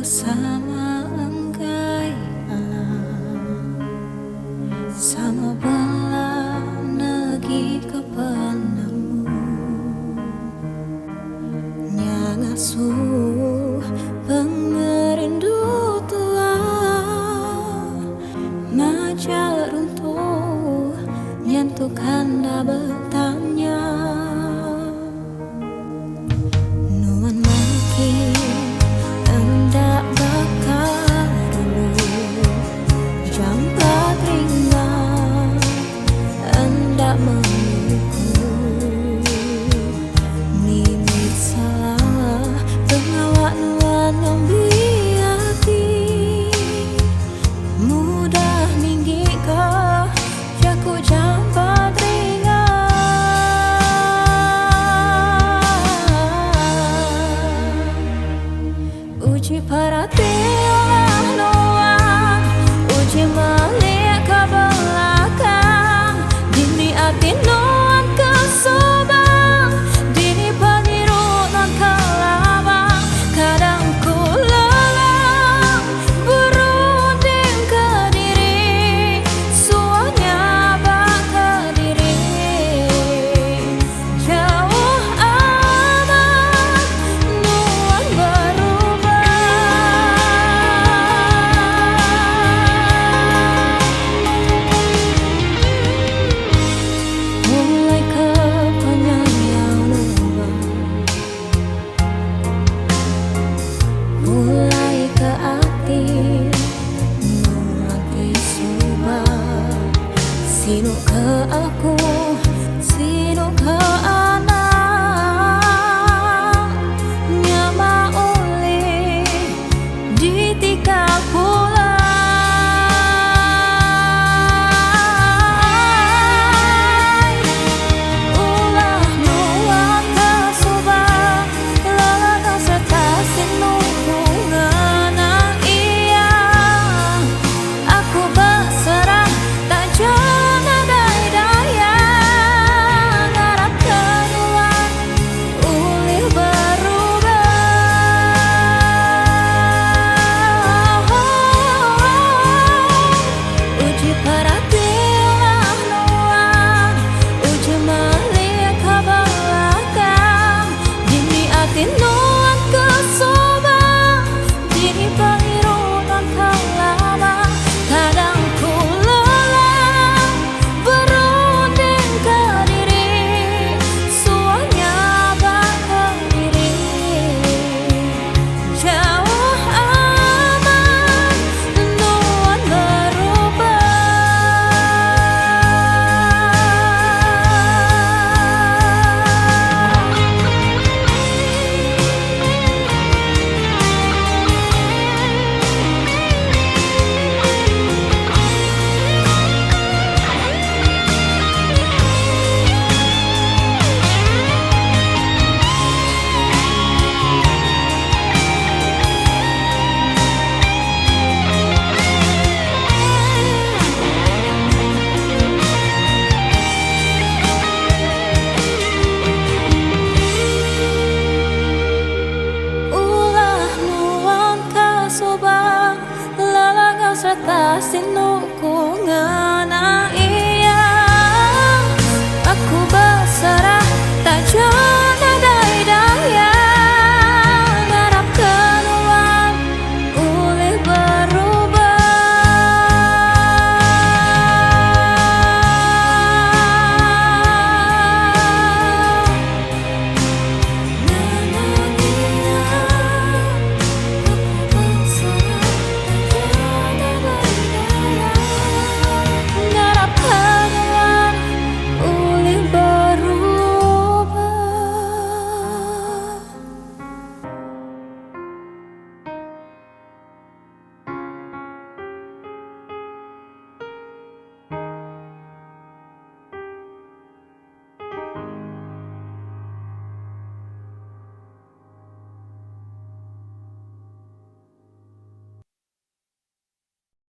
sama engkai alam, sama bela negi kepanamu nyangasuh pengerindu tua majar runtuh nyentuh kanda bertanya nuan makin hendak bakar dulu jampat ringan hendak memukul nimit salah pengawak nuan membiati mudah ninggi kah jaku jampat ringan uji perhatian doang uji melihat ke belakang dini hati nuan kesobang dini pengiru non kelabang kadang ku lelah berunding ke diri suanya bak ke diri jauh amat nuan berubah mulai ke penyayang lubang mulai ke hati nuanti subah sinu ke aku sinu ke